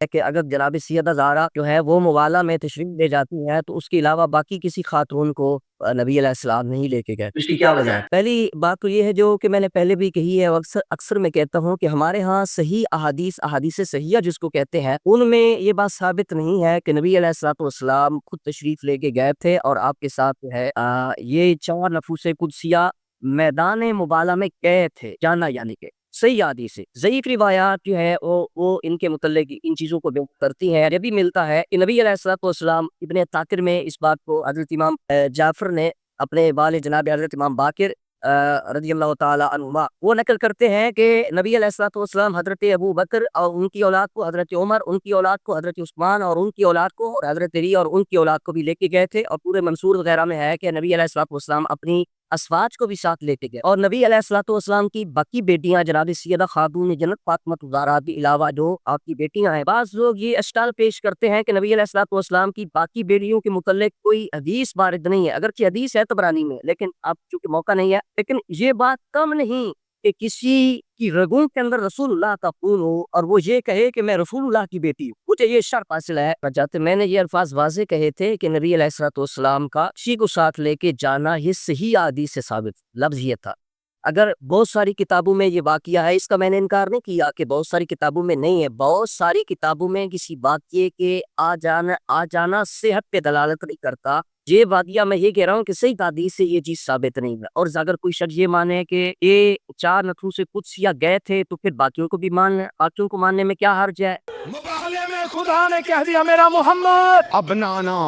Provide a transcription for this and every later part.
ہے کہ اگر جناب سیدہ زہرا جو ہے وہ موالا میں تشریف لے جاتی ہیں تو اس کے علاوہ باقی کسی خاتون کو نبی علیہ السلام نہیں لے کے گئے. اس کی کیا وجہ ہے؟ پہلی بات تو یہ ہے جو کہ میں نے پہلے بھی کہی ہے اور اکثر میں کہتا ہوں کہ ہمارے ہاں صحیح احادیث صحیحہ جس کو کہتے ہیں ان میں یہ بات ثابت نہیں ہے کہ نبی علیہ السلام خود تشریف لے کے گئے تھے اور آپ کے ساتھ جو ہے یہ 4 نفوس قدسیہ میدان مبالہ میں گئے تھے جانا. یعنی کہ صحیح حدیث ہے. ضعیف روایات جو ہے وہ ان کے متعلق ان چیزوں کو بیان کرتی ہیں. یہ بھی ملتا ہے کہ نبی علیہ السلام ابن طاقر میں اس بات کو حضرت امام جعفر نے اپنے والد جناب حضرت امام باقر رضی اللہ تعالی عنہما وہ نقل کرتے ہیں کہ نبی علیہ السلام حضرت ابو بکر اور ان کی اولاد کو حضرت عمر، ان کی اولاد کو حضرت عثمان اور ان کی اولاد کو اور حضرت علی اور ان کی اولاد کو بھی لے کے گئے تھے. اور پورے منصور وغیرہ میں ہے کہ نبی علیہ السلام اپنی ازواج کو بھی ساتھ لے کے گئے. اور نبی علیہ السلام کی باقی بیٹیاں جناب سیدہ خاتون جنت فاطمہ الزہرا کے علاوہ جو آپ کی بیٹیاں ہیں، بعض لوگ یہ اشکال پیش کرتے ہیں کہ نبی علیہ السلام کی باقی بیٹیوں کے متعلق کوئی حدیث وارد نہیں ہے. اگرچہ حدیث ہے طبرانی میں، لیکن اب چونکہ موقع نہیں ہے. لیکن یہ بات کم نہیں کہ کسی کی رگوں کے اندر رسول اللہ کا خون ہو اور وہ یہ کہے کہ میں رسول اللہ کی بیٹی ہوں. مجھے یہ شرف حاصل ہے. میں نے یہ الفاظ واضح کہے تھے کہ نبی علیہ السلام کا کسی کو ساتھ لے کے جانا یہ صحیح حدیث سے ثابت لفظ یہ تھا. اگر بہت ساری کتابوں میں یہ واقعہ ہے، اس کا میں نے انکار نہیں کیا کہ بہت ساری کتابوں میں نہیں ہے. بہت ساری کتابوں میں کسی بات یہ کہ آ جانا صحت پہ دلالت نہیں کرتا. یہ واقعہ میں یہ کہہ رہا ہوں کہ صحیح حدیث سے یہ چیز ثابت نہیں ہے. اور اگر کوئی شخص یہ مانے کہ یہ 4 نفوس قدسیہ گئے تھے تو پھر باقیوں کو بھی مان، باقیوں کو ماننے میں کیا حرج ہے؟ مباہلے میں خدا نے کہہ دیا میرا محمد ابنانا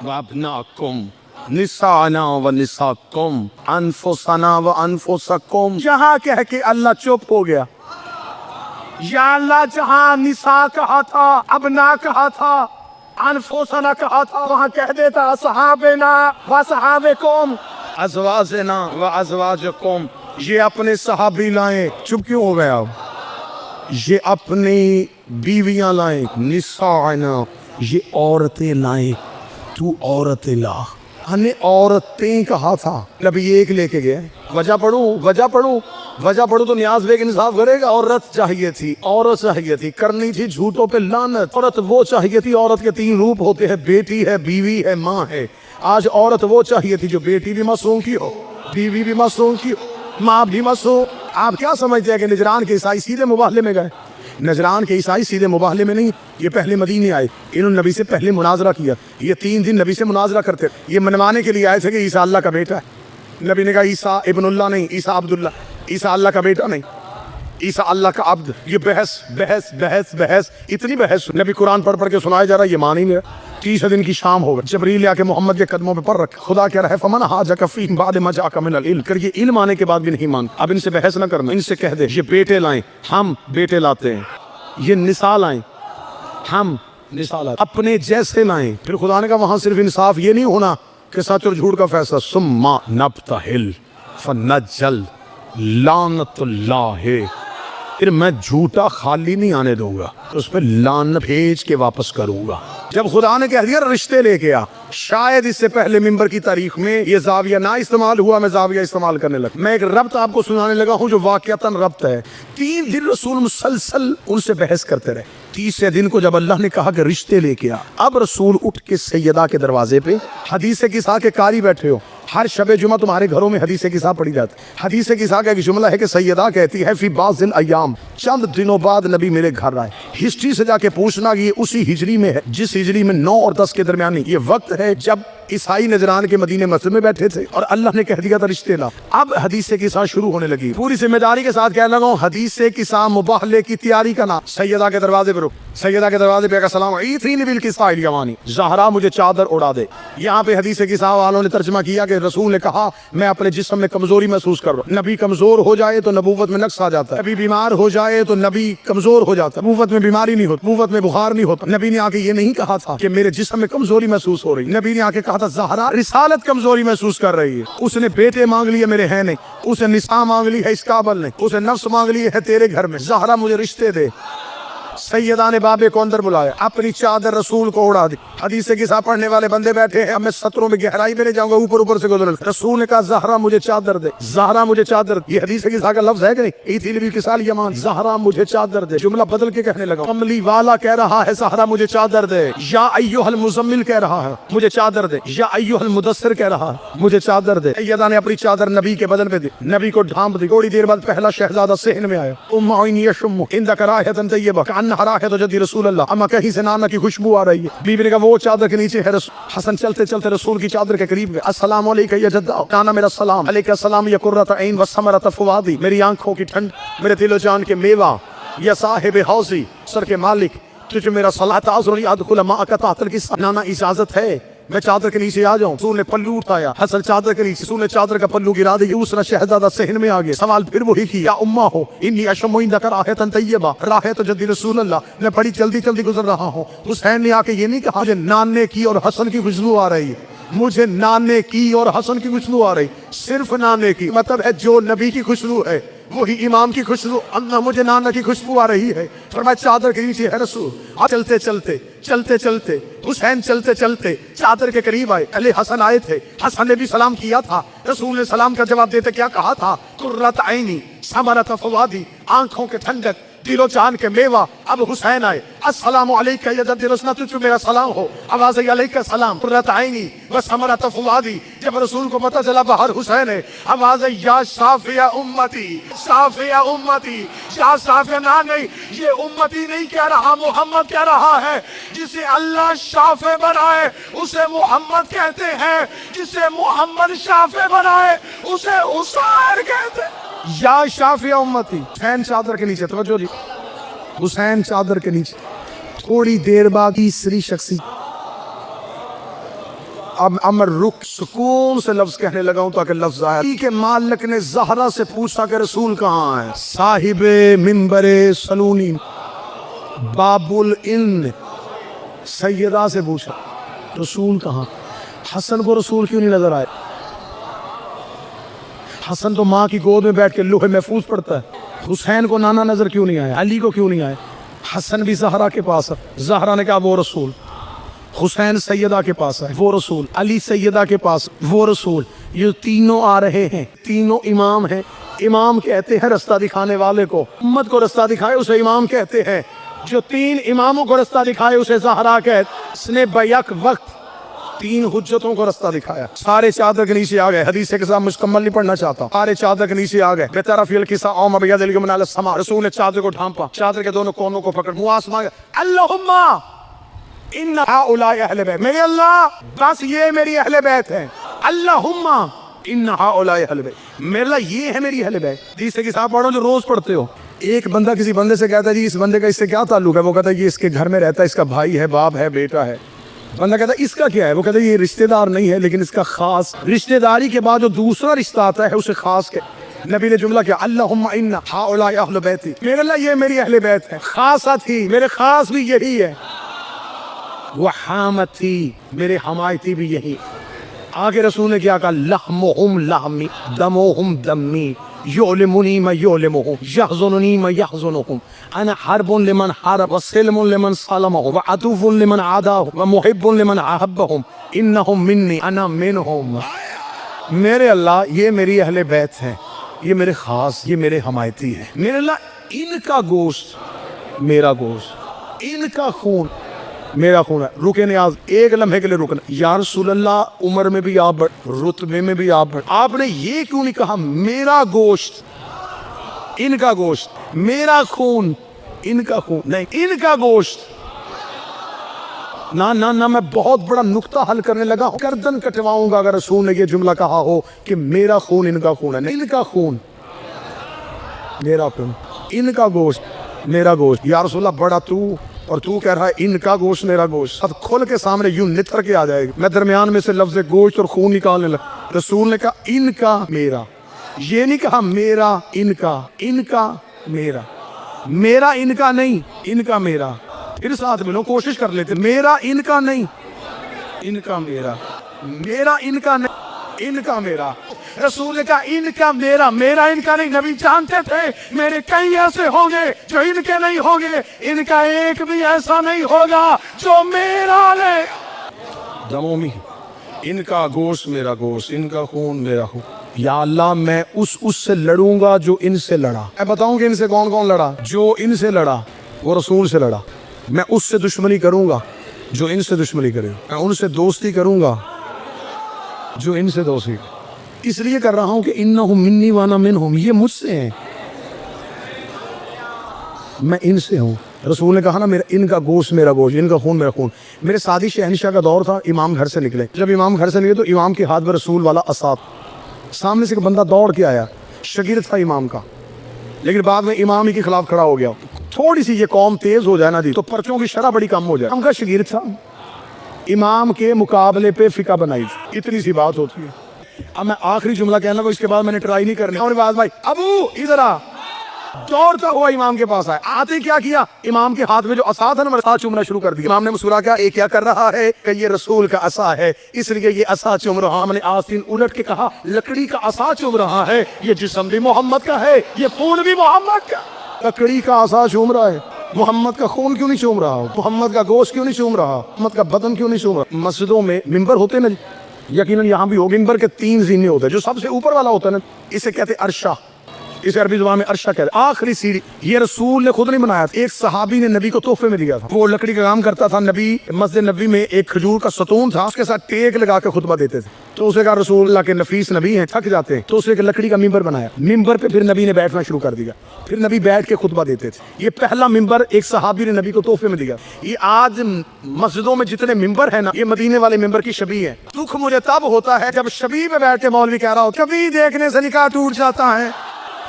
و ابناکم نسانا و نساکم انفسنا و انفسکم. جہاں کہہ کے اللہ چپ ہو گیا. یا اللہ جہاں نساء کہا تھا، ابنا کہا تھا، انفسنا کہا تھا، وہاں کہہ دیتا اصحابنا و اصحابکم ازواجنا و ازواجکم. یہ اپنے صحابی لائیں. چپ کیوں ہو گیا؟ یہ اپنی بیویاں لائیں. نساءنا یہ عورتیں لائیں. تو عورتیں لا. ہم نے عورتیں کہا تھا، نبی ایک لے کے گئے. وجہ پڑھوں تو نیاز بیگ انصاف کرے گا. عورت چاہیے تھی، عورت چاہیے تھی، کرنی تھی جھوٹوں پہ لعنت. عورت وہ چاہیے تھی. عورت کے 3 روپ ہوتے ہیں، بیٹی ہے، بیوی ہے، ماں ہے. آج عورت وہ چاہیے تھی جو بیٹی بھی معصوم کی ہو، بیوی بھی معصوم کی ہو، ماں بھی معصوم. آپ کیا سمجھتے ہیں کہ نجران کے عیسائی سیدھے مباہلے میں گئے؟ نجران کے عیسائی سیدھے مباہلے میں نہیں. یہ پہلے مدینے آئے، انہوں نے نبی سے پہلے مناظرہ کیا. یہ 3 دن نبی سے مناظرہ کرتے. یہ منوانے کے لیے آئے تھے کہ عیسیٰ اللہ کا بیٹا ہے. نبی نے کہا عیسیٰ ابن اللہ نہیں، عیسیٰ عبداللہ. عیسیٰ اللہ کا بیٹا نہیں، عیسیٰ اللہ کا عبد. یہ بحث اتنی بحث نبی قرآن پڑھ کے سنایا جا رہا ہے. یہ مان ہی نہیں. 30 دن کی شام ہوگا، جبریل آ کے محمد کے قدموں پہ پر رکھ. خدا کہہ رہا ہے فمن حاجک فیہ بعد ما جاءک من العلم. کر یہ علم آنے کے بعد بھی نہیں مان. اب ان سے بحث نہ کرنا. ان سے کہہ دے یہ بیٹے لائیں، ہم بیٹے لاتے ہیں. یہ نساء لائیں، ہم نساء لاتے ہیں. اپنے جیسے لائیں. پھر خدا نے کہا وہاں صرف انصاف یہ نہیں ہونا کہ سچ اور جھوٹ کا فیصلہ. ثم نبتہل فنجل لعنت اللہ. پھر میں جھوٹا خالی نہیں آنے دوں گا، اس پہ لعنت بھیج کے واپس کروں گا. جب خدا نے کہہ دیا رشتے لے کے آ، شاید اس سے پہلے ممبر کی تاریخ میں یہ زاویہ نہ استعمال ہوا، میں زاویہ استعمال کرنے لگا. میں ایک ربط آپ کو سنانے لگا ہوں جو واقعتاً ربط ہے. 3 دن رسول مسلسل ان سے بحث کرتے رہے. 30 دن کو جب اللہ نے کہا کہ رشتے لے کے آ، اب رسول اٹھ کے سیدہ کے دروازے پہ حدیث قصہ کے قاری بیٹھے ہو. ہر شب جمعہ تمہارے گھروں میں حدیث قصہ پڑھی جاتی ہے. حدیث قصہ کا ایک جملہ ہے کہ سیدہ کہتی ہے فی بعض الایام، چند دنوں بعد نبی میرے گھر آئے. ہسٹری سے جا کے پوچھنا کہ یہ اسی ہجری میں ہے جس ہجری میں 9 اور 10 کے درمیان. یہ وقت ہے جب عیسائی نجران کے مدینے مسجد میں بیٹھے تھے اور اللہ نے کہہ دیا تھا رشتے لا. اب حدیث قصہ شروع ہونے لگی. پوری ذمہ داری کے ساتھ کہنے لگا ہوں حدیث قصہ مباہلے کی تیاری کا نام. سیدہ کے دروازے پہ رک. سیدہ کے دروازے پہ السلام علیکم بالقصہ الیمانی. زہرا مجھے چادر اڑا دے. یہاں پہ حدیث قصہ والوں نے ترجمہ کیا کہ رسول نے کہا میں اپنے جسم میں کمزوری محسوس کر رہا ہوں. نبی کمزور ہو جائے تو نبوت میں نقص آ جاتا ہے. نبی بیمار ہو جائے تو نبی کمزور ہو جاتا ہے. نبوت میں بیماری نہیں ہوتی، نبوت میں بخار نہیں ہوتا. نبی نے آ کے یہ نہیں کہا تھا کہ میرے جسم میں کمزوری محسوس ہو رہی. نبی نے آ کے کہا تھا زہرا رسالت کمزوری محسوس کر رہی ہے. اس نے بیٹے مانگ لیے میرے ہیں نہیں، اسے نساء مانگ لی ہے اس قابل نہیں، اسے نفس مانگ لی ہے تیرے گھر میں. زہرا مجھے رشتے دے. सैयदा ने बाबे को अंदर बुलाया, अपनी चादर रसूल को उड़ा दी। हदीस के साथ पढ़ने वाले बंदे बैठे हैं, मैं सत्रों में गहराई में नहीं जाऊंगा, ऊपर ऊपर से गुजर। रसूल ने कहा ज़हरा मुझे चादर दे, ज़हरा मुझे चादर दे। ये हदीस के साथ का लफ्ज है कि नहीं? इथील किसाल यमान, ज़हरा मुझे चादर दे। जुमला बदल के कहने लगा, कमली वाला कह रहा है ज़हरा मुझे चादर दे, या अय्युहल मुज़म्मिल कह रहा है मुझे चादर दे, या अय्युहल मुदस्सिर कह रहा है मुझे चादर दे। सैयदा ने अपनी चादर नबी के बदन पे दी, नबी को ढांप दी। थोड़ी देर बाद पहला शहजादा सहन में आया, अम्मा कहीं से नाना की खुशबू आ रही है। बीबी ने कहा वो चादर के नीचे है। हसन चलते चलते रसूल की चादर के करीब गए। अस्सलाम अलैका या जद्दा, नाना मेरा सलाम। अलैका सलाम या कुर्रत ऐन व समरत फुआदी, मेरी आंखों की ठंड, मेरे दिलो जान के मेवा। या साहिब हौजी, सर के मालिक, तुझे मेरा सलाह ताज़ुर अदखुल माअका ताहतल की, नाना इजाजत है मैं चादर के नीचे आ जाऊं। रसूल ने पल्लू उठाया, हसन चादर के नीचे, रसूल ने चादर का पल्लू गिरा दिया। दूसरा शहजादा सहन में आ गया। सवाल फिर वही किया, उम्मा हो इन्नी अशम्मु इंदका राहतन तय्यबा, राहत जद्दी रसूल अल्लाह, मैं बड़ी जल्दी जल्दी गुजर रहा हूँ। हुसैन ने आके ये नहीं कहा मुझे नाने की और हसन की खुशबू आ रही है, मुझे नाने की और हसन की खुशबू आ रही, सिर्फ नाने की, मतलब है जो नबी की खुशबू है वही इमाम की खुशबू। अल्लाह मुझे नाना की खुशबू आ रही है। फरमाया चादर के नीचे है रसूल। चलते चलते चलते चलते हुसैन चलते चलते चादर के करीब आए। अले हसन आए थे, हसन ने भी सलाम किया था। रसूल ने सलाम का जवाब देते क्या कहा था? कुर्रत ऐनी समरत फवादी, आंखों के ठंडक, दिलो जान के मेवा। अब हुसैन आए, अस्सलामु अलैका या जद्दी रसूल, तुझ पे मेरा सलाम हो। आवाज़ आई अलैका सलाम, कुर्रत ऐनी व समरत फवादी। जब रसूल को पता चला बाहर हुसैन है, आवाज़ आई या शाफिया उम्मती, शाफिया उम्मती, या शाफिया ना नहीं, ये उम्मती नहीं कह रहा, मोहम्मद कह रहा है। जिसे अल्लाह शाफे बनाए उसे मोहम्मद कहते हैं, जिसे मोहम्मद शाफे बनाए उसे हुसैन कहते हैं। या शाफिया उम्मती। हुसैन चादर के नीचे, तवज्जो जी, हुसैन चादर के नीचे। थोड़ी देर बाद तीसरी शख्सी, अब अमर रुक सुकून से लफ्ज कहने लगा हूं ताकि लफ्ज आया के मालिक ने ज़हरा से पूछा कि रसूल कहाँ है? साहिबे मिंबरे सलूनी बाबुल इन, सैयदा से पूछा रसूल कहाँ? हसन को रसूल क्यों नहीं नजर आए? हसन तो माँ की गोद में बैठ के लोहे महफूज पढ़ता है। हुसैन को नाना नजर क्यों नहीं आया? अली को क्यों नहीं आया? हसन भी ज़हरा के पास है, ज़हरा ने कहा वो रसूल। हुसैन सैयदा के पास है, वो रसूल। अली सैयदा के पास, वो रसूल। ये तीनों आ रहे हैं, तीनों इमाम हैं। इमाम कहते हैं रास्ता दिखाने वाले को, उम्मत को रास्ता दिखाए उसे इमाम कहते हैं। जो तीन इमामों को रास्ता दिखाए उसे ज़हरा कहते। इसने बैक वक्त तीन हुज्जतों को रास्ता दिखाया। सारे चादर के नीचे आ गए। हदीस के साथ मुकम्मल नहीं पढ़ना चाहता। सारे चादर के नीचे आ गए। बेतरफिल किस्सा औम बियदिल यमना समा, रसूल ने चादर को ढांपा, चादर के दोनों कोनों को पकड़ मुंह आसमान, अल्लाहुम्मा इन्ना हाउलाई अहले बैत, मेरे अल्लाह बस ये मेरी अहले बैत है। अल्लाहुम्मा इन्ना हाउलाई अहले बैत, मेरे अल्लाह ये है मेरी अहले बैत। हदीस के साथ पढ़ो जो रोज पढ़ते हो। एक बंदा किसी बंदे से कहता है जी इस बंदे का इससे क्या ताल्लुक है? वो कहता है ये इसके घर में रहता है, इसका भाई है, बाप है, बेटा है। बंदा कहता है इसका क्या है? वो कहता है ये रिश्तेदार नहीं है, लेकिन इसका खास, रिश्तेदारी के बाद जो दूसरा रिश्ता आता है उसे खास के। नबी ने जुमला किया, अल्लाहुम्मा इन्ना हाउलाई अहले बैती, मेरे अल्लाह ये मेरी अहले बैत है। खासा थी, मेरे खास भी यही है। वहामती, मेरे हमायती भी यही। आगे रसूल ने क्या कहा? लहमुहुम लहमी दमुहुम दमी युलिमुनी मा युलिमुहुम यहज़ुनुनी मा यहज़ुनुहुम अना हर्बुन लिमन हरब व सिल्मुन लिमन सलमहु व अतुफुन लिमन आदाहु व मुहिब्बुन लिमन अहब्बहुम इन्नहुम मिन्नी अना मिनहुम। मेरे अल्लाह ये मेरी अहले बैत है, ये मेरे खास, ये मेरे हमायती है। मेरे अल्लाह इनका गोश्त मेरा गोश्त, इनका खून मेरा खून है। रुके नियाज एक लम्हे के लिए रुकना। या रसूल अल्लाह उम्र में भी आप बढ़, रुतबे में भी आप बढ़, आपने ये क्यों नहीं कहा मेरा गोश्त इनका गोश्त, मेरा खून इनका खून? नहीं, इनका गोश्त। ना ना ना, मैं बहुत बड़ा नुक्ता हल करने लगा हूं, गर्दन कटवाऊंगा अगर रसूल ने ये जुमला कहा हो कि मेरा खून इनका खून है। नहीं, इनका खून मेरा खून, इनका गोश्त मेरा गोश्त। या रसूल अल्लाह बड़ा तू, और तू कह रहा है इनका गोश्त मेरा गोश्त। सब खोल के सामने यूं निथर के आ जाएगी। मैं दरमियान में से लफ्ज गोश्त और खून निकालने लगा। रसूल ने कहा इनका मेरा, ये नहीं कहा मेरा इनका, इनका मेरा, मेरा इनका नहीं, इनका मेरा। फिर साथ मिलो, कोशिश कर लेते। मेरा इनका नहीं, इनका मेरा, मेरा इनका नहीं, इनका मेरा। रसूल ने कहा इनका मेरा, मेरा इनका नहीं। नबी जानते थे मेरे कई ऐसे होंगे जो इनके नहीं होंगे, इनका एक भी ऐसा नहीं होगा जो मेरा नहीं। दमों में इनका गोश्त मेरा गोश्त, इनका खून मेरा खून। या अल्लाह मैं उससे लड़ूंगा जो इनसे लड़ा। मैं बताऊं कि इनसे कौन कौन लड़ा? जो इनसे लड़ा वो रसूल से लड़ा। मैं उससे दुश्मनी करूंगा जो इनसे दुश्मनी करे। मैं उनसे दोस्ती करूंगा जो इनसे दोस्ती करे। इसलिए कर रहा हूं कि इन्नहुम मिन्नी व अना मिनहुम, ये मुझसे हैं, मैं इनसे हूं। रसूल ने कहा ना मेरा इनका गोश्त मेरा गोश्त, इनका खून मेरा खून। मेरे सादी शहनशाह का दौर था, इमाम घर से निकले। जब इमाम घर से निकले तो इमाम के हाथ में रसूल वाला असा, सामने से एक बंदा दौड़ के आया, शागिर्द था इमाम का, लेकिन बाद में इमाम ही के खिलाफ खड़ा हो गया। थोड़ी सी ये कौम तेज हो जाए ना जी तो पर्चों की शरह बड़ी कम हो जाए। इमाम का शागिर्द था, इमाम के मुकाबले पे फिका बनाई, इतनी सी बात होती है। अब मैं आखिरी जुमला कहना को, इसके बाद मैंने ट्राई नहीं करनी। और बाद भाई अबू इधर आ, दौड़ता हुआ इमाम के पास आया। आते क्या किया, इमाम के हाथ में जो असा था ना, असा चूमना शुरू कर दिया। इमाम ने मुस्कुरा के ये क्या कर रहा है कि ये रसूल का असा है, इसलिए ये असा चूम रहा। हमने आस्तीन उलट के कहा लकड़ी का असा चूम रहा है, ये जिस्म भी मोहम्मद का है, ये खून भी मोहम्मद का। लकड़ी का असा चूम रहा है, मोहम्मद का खून क्यों नहीं चूम रहा? मोहम्मद का गोश्त क्यों नहीं चूम रहा? मोहम्मद का बदन क्यों नहीं चूम रहा? मस्जिदों में मिंबर होते ना, यकीनन यहाँ भी हो, मिंबर के 3 जीने होते हैं। जो सबसे ऊपर वाला होता है ना, इसे कहते अरशा, इसे अरबी जुबान में अरशा कहते हैं। आखिरी सीढ़ी ये रसूल ने खुद नहीं बनाया था, एक सहाबी ने नबी को तोहफे में दिया था। वो लकड़ी का काम करता था। नबी मस्जिद नबी में एक खजूर का सतून था, उसके साथ टेक लगा के खुतबा देते थे। तो उसे कहा रसूल अल्लाह के नफीस नबी हैं, थक जाते हैं, तो उसे एक लकड़ी का मिंबर बनाया। मिंबर पे फिर नबी ने बैठना शुरू कर दिया, फिर नबी बैठ के खुतबा देते थे। ये पहला मिंबर एक सहाबी ने नबी को तोहफे में दिया। ये आज मस्जिदों में जितने मिंबर है ना, ये मदीने वाले मिंबर की शबी है। दुख मुझे तब होता है जब शबी पे बैठ के मौलवी कह रहा हो कभी देखने से निकाह टूट जाता है,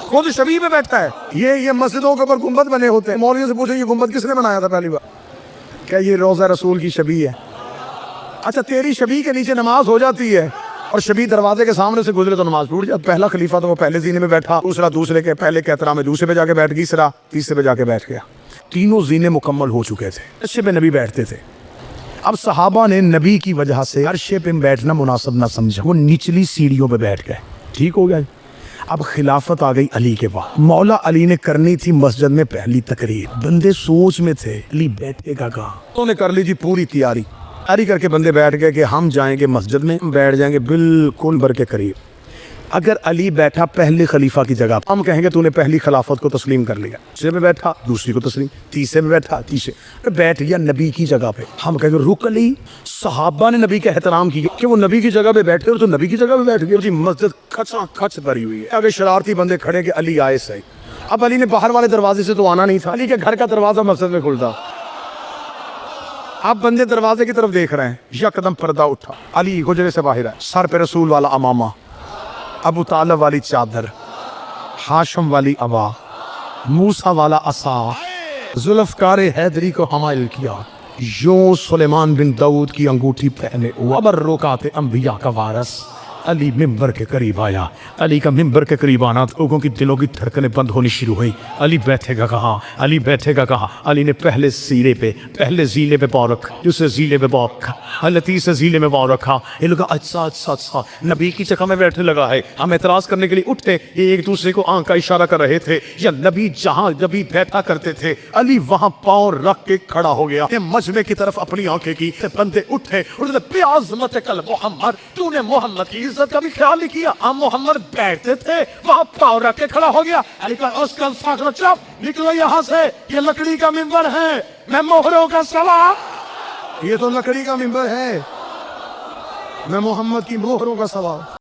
खुद शबी पे बैठता है। ये मस्जिदों के ऊपर गुंबद बने होते हैं। मौलवी से पूछे ये गुंबद किसने बनाया था पहली बार? क्या ये रोजा रसूल की शबी है। अच्छा तेरी शबी के नीचे नमाज हो जाती है और शबी दरवाजे के सामने से गुजरे तो नमाज टूट जाती। पहला खलीफा तो वो पहले जीने में बैठा, दूसरा दूसरे के पहले के एहतराम में दूसरे पे जाके बैठ, तीसरा तीसरे पे जाके बैठ गया। तीनों जीने मुकम्मल हो चुके थे, अर्शे पे नबी बैठते थे। अब सहाबा ने नबी की वजह से अर्शे पे बैठना मुनासिब ना समझा, वो निचली सीढ़ियों पे बैठ गए। ठीक हो गया। अब खिलाफत आ गई अली के पास। मौला अली ने करनी थी मस्जिद में पहली तकरीर। बंदे सोच में थे अली बैठेगा कहाँ। उन्होंने कर ली जी पूरी तैयारी करके बंदे बैठ गए कि हम जाएंगे मस्जिद में, बैठ जाएंगे बिल्कुल बर के करीब। अगर अली बैठा पहले खलीफा की जगह, हम कहेंगे तूने पहली खिलाफत को तस्लीम कर लिया। दूसरे में बैठा दूसरी को तस्लीम, तीसरे में बैठा तीसरे बैठ गया नबी की जगह पे। हम कहेंगे रुक अली, सहाबा ने नबी का एहतराम किया कि वो नबी की जगह पे बैठे और तो नबी की जगह पे बैठ गए। जी मस्जिद खचा खच भरी हुई है, अगर शरारती बंदे खड़े कि अली आए सही। अब अली ने बाहर वाले दरवाजे से तो आना नहीं था, अली के घर का दरवाजा मस्जिद में खुलता। अब बंदे दरवाजे की तरफ देख रहे हैं, यकदम पर्दा उठा, अली हुजरे से बाहर आए, सर पे रसूल वाला अमामा, अबू तालिब वाली चादर, हाशम वाली अबा, मूसा वाला असा, जुल्फकार हैदरी को हमायल किया, यूं सुलेमान बिन दाऊद की अंगूठी पहने वबर रोकाते अंबिया का वारस। अली मिंबर के करीब आया। अली का मिंबर के करीब आना लोगों की दिलों की धड़कनें बंद होनी शुरू हुई। अली बैठेगा कहाँ, अली बैठेगा कहाँ। अली ने पहले सीरे पे, पहले जीले पे पाँव रखा, दूसरे जीले पे पाँव रखा, तीसरे जीले में पाँव रखा। ये लोग अच्छा अच्छा अच्छा नबी की जगह में बैठने लगा है। हम एतराज करने के लिए उठते, ये एक दूसरे को आंख का इशारा कर रहे थे। या नबी जहाँ नबी बैठा करते थे अली वहाँ पाँव रख के खड़ा हो गया। मजमे की तरफ अपनी आंखें की, बंदे उठे, प्याज़मत कल मोहम्मद, तूने मोहम्मद की इज्जत का भी ख्याल नहीं किया। हम मोहम्मद बैठते थे वहाँ पाँव रख के खड़ा हो गया। अली का उसका फाखरा चुप निकलो यहाँ से, ये लकड़ी का मिंबर है, मैं मोहरों का सवाल। ये तो लकड़ी का मिंबर है, मैं मोहम्मद की मोहरों का सवाल।